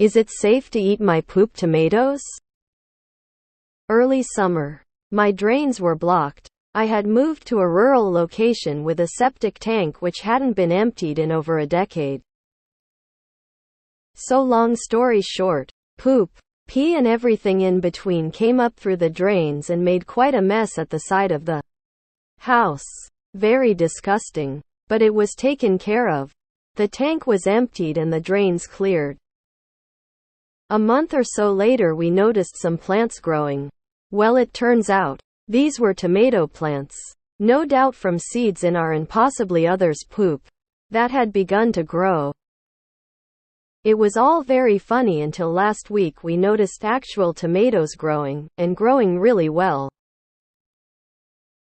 Is it safe to eat my poop tomatoes? Early summer. My drains were blocked. I had moved to a rural location with a septic tank which hadn't been emptied in over a decade. So long story short, poop, pee and everything in between came up through the drains and made quite a mess at the side of the house. Very disgusting. But it was taken care of. The tank was emptied and the drains cleared. A month or so later we noticed some plants growing. Well, it turns out, these were tomato plants. No doubt from seeds in our and possibly others' poop that had begun to grow. It was all very funny until last week we noticed actual tomatoes growing, and growing really well.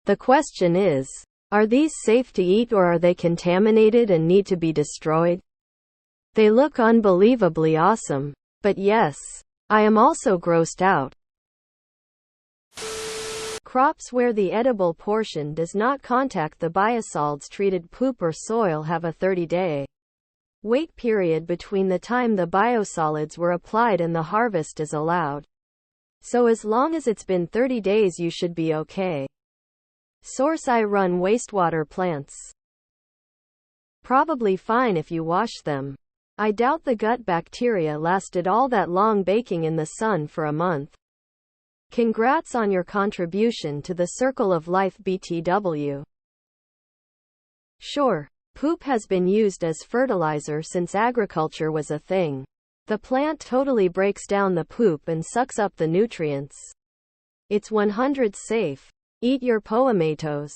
The question is, are these safe to eat or are they contaminated and need to be destroyed? They look unbelievably awesome. But yes, I am also grossed out. Crops where the edible portion does not contact the biosolids treated poop or soil have a 30-day wait period between the time the biosolids were applied and the harvest is allowed. So as long as it's been 30 days you should be okay. Source: I run wastewater plants. Probably fine if you wash them. I doubt the gut bacteria lasted all that long baking in the sun for a month. Congrats on your contribution to the Circle of Life BTW. Sure, poop has been used as fertilizer since agriculture was a thing. The plant totally breaks down the poop and sucks up the nutrients. It's 100% safe. Eat your tomatoes.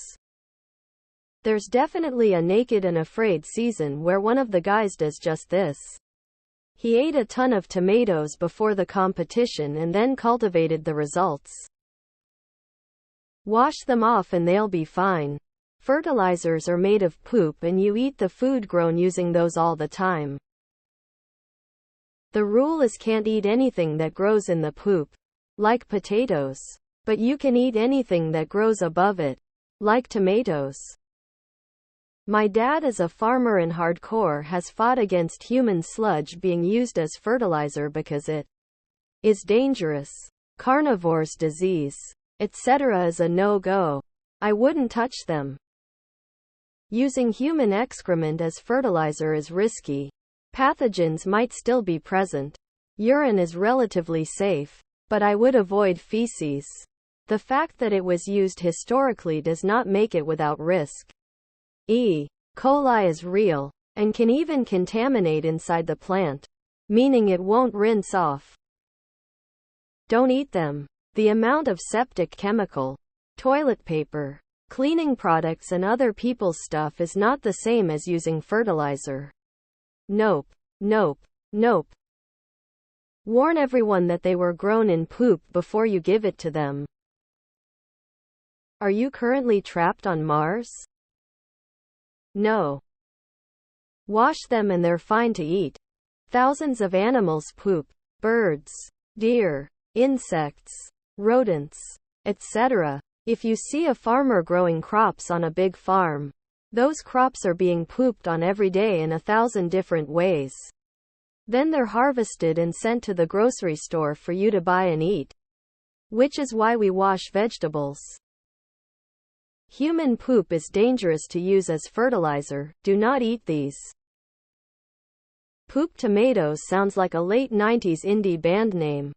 There's definitely a naked and afraid season where one of the guys does just this. He ate a ton of tomatoes before the competition and then cultivated the results. Wash them off and they'll be fine. Fertilizers are made of poop and you eat the food grown using those all the time. The rule is can't eat anything that grows in the poop, like potatoes. But you can eat anything that grows above it, like tomatoes. My dad is a farmer and hardcore has fought against human sludge being used as fertilizer because it is dangerous. Carnivores, disease, etc. is a no-go. I wouldn't touch them. Using human excrement as fertilizer is risky. Pathogens might still be present. Urine is relatively safe, but I would avoid feces. The fact that it was used historically does not make it without risk. E. coli is real, and can even contaminate inside the plant, meaning it won't rinse off. Don't eat them. The amount of septic chemical, toilet paper, cleaning products and other people's stuff is not the same as using fertilizer. Nope, nope, nope. Warn everyone that they were grown in poop before you give it to them. Are you currently trapped on Mars? No. Wash them and they're fine to eat. Thousands of animals poop. Birds, deer, insects, rodents, etc. If you see a farmer growing crops on a big farm, those crops are being pooped on every day in 1,000 different ways. Then they're harvested and sent to the grocery store for you to buy and eat. Which is why we wash vegetables. Human poop is dangerous to use as fertilizer. Do not eat these. Poop Tomatoes sounds like a late 90s indie band name.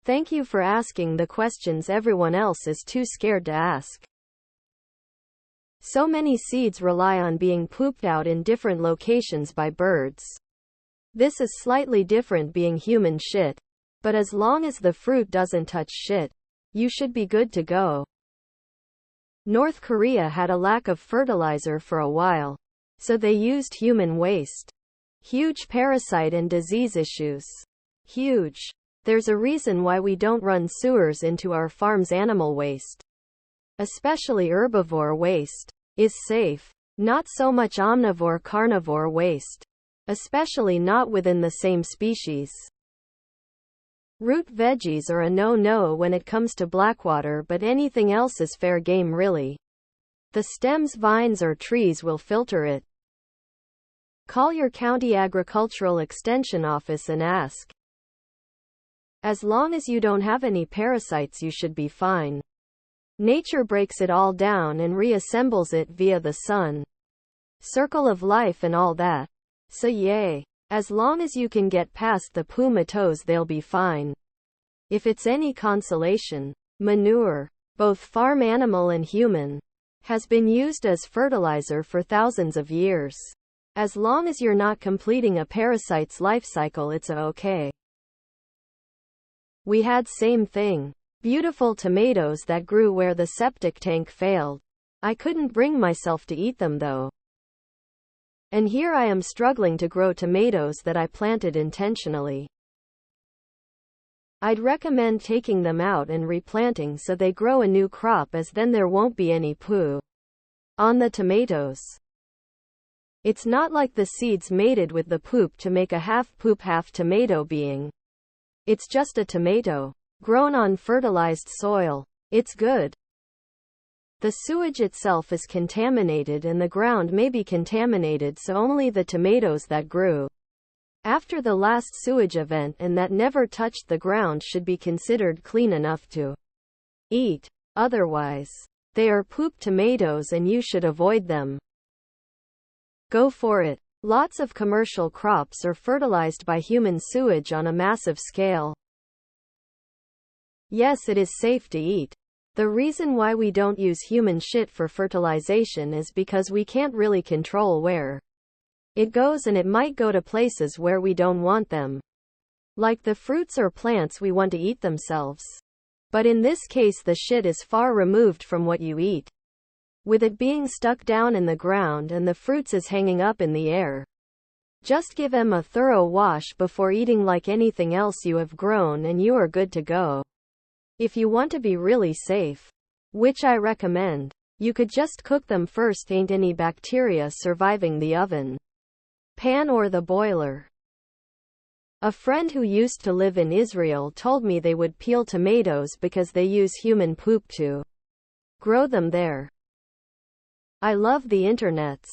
Thank you for asking the questions everyone else is too scared to ask. So many seeds rely on being pooped out in different locations by birds. This is slightly different being human shit. But as long as the fruit doesn't touch shit, you should be good to go. North Korea had a lack of fertilizer for a while, so they used human waste. Huge parasite and disease issues. Huge. There's a reason why we don't run sewers into our farm's animal waste. Especially herbivore waste is safe. Not so much omnivore carnivore waste. Especially not within the same species. Root veggies are a no-no when it comes to Blackwater, but anything else is fair game really. The stems, vines or trees will filter it. Call your county agricultural extension office and ask. As long as you don't have any parasites, you should be fine. Nature breaks it all down and reassembles it via the sun. Circle of life and all that. So yay. As long as you can get past the poo-matos, they'll be fine. If it's any consolation, manure, both farm animal and human, has been used as fertilizer for thousands of years. As long as you're not completing a parasite's life cycle, it's okay. We had same thing. Beautiful tomatoes that grew where the septic tank failed. I couldn't bring myself to eat them though. And here I am struggling to grow tomatoes that I planted intentionally. I'd recommend taking them out and replanting so they grow a new crop, as then there won't be any poo on the tomatoes. It's not like the seeds mated with the poop to make a half poop half tomato being. It's just a tomato, grown on fertilized soil. It's good. The sewage itself is contaminated and the ground may be contaminated, so only the tomatoes that grew after the last sewage event and that never touched the ground should be considered clean enough to eat. Otherwise, they are poop tomatoes and you should avoid them. Go for it. Lots of commercial crops are fertilized by human sewage on a massive scale. Yes, it is safe to eat. The reason why we don't use human shit for fertilization is because we can't really control where it goes, and it might go to places where we don't want them. Like the fruits or plants we want to eat themselves. But in this case the shit is far removed from what you eat, with it being stuck down in the ground and the fruits is hanging up in the air. Just give them a thorough wash before eating like anything else you have grown and you are good to go. If you want to be really safe, which I recommend, you could just cook them first. Ain't any bacteria surviving the oven, pan or the boiler. A friend who used to live in Israel told me they would peel tomatoes because they use human poop to grow them there. I love the internets.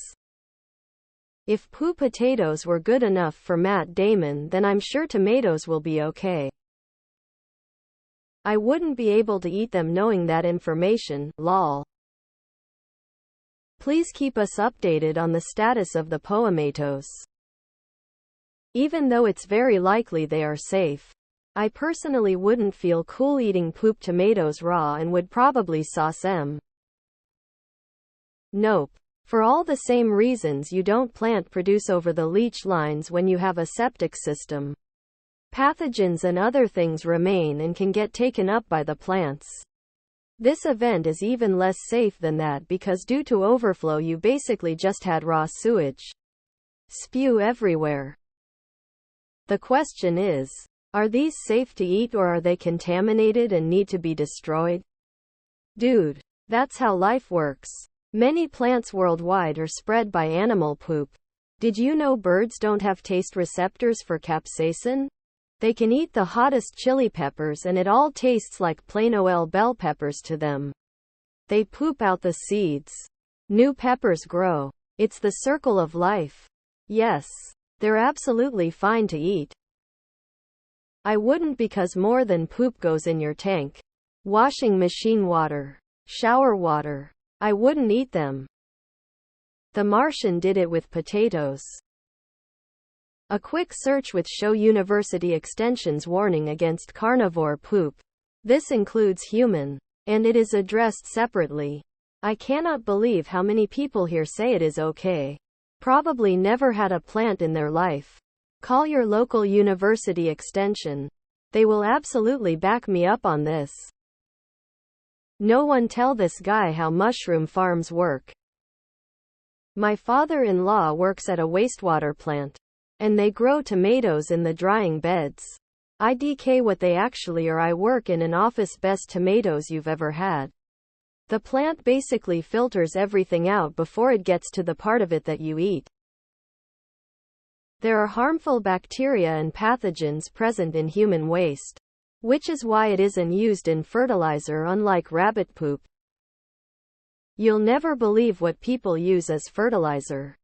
If poo potatoes were good enough for Matt Damon, then I'm sure tomatoes will be okay. I wouldn't be able to eat them knowing that information, lol. Please keep us updated on the status of the poematos. Even though it's very likely they are safe, I personally wouldn't feel cool eating poop tomatoes raw and would probably sauce them. Nope. For all the same reasons you don't plant produce over the leach lines when you have a septic system. Pathogens and other things remain and can get taken up by the plants. This event is even less safe than that because due to overflow you basically just had raw sewage spew everywhere. The question is, are these safe to eat or are they contaminated and need to be destroyed? Dude, that's how life works. Many plants worldwide are spread by animal poop. Did you know birds don't have taste receptors for capsaicin? They can eat the hottest chili peppers and it all tastes like plain old bell peppers to them. They poop out the seeds. New peppers grow. It's the circle of life. Yes, they're absolutely fine to eat. I wouldn't, because more than poop goes in your tank. Washing machine water, shower water. I wouldn't eat them. The Martian did it with potatoes. A quick search with show University Extension's warning against carnivore poop. This includes human, and it is addressed separately. I cannot believe how many people here say it is okay. Probably never had a plant in their life. Call your local University Extension. They will absolutely back me up on this. No one tell this guy how mushroom farms work. My father-in-law works at a wastewater plant. And they grow tomatoes in the drying beds. IDK what they actually are. I work in an office. Best tomatoes you've ever had. The plant basically filters everything out before it gets to the part of it that you eat. There are harmful bacteria and pathogens present in human waste, which is why it isn't used in fertilizer, unlike rabbit poop. You'll never believe what people use as fertilizer.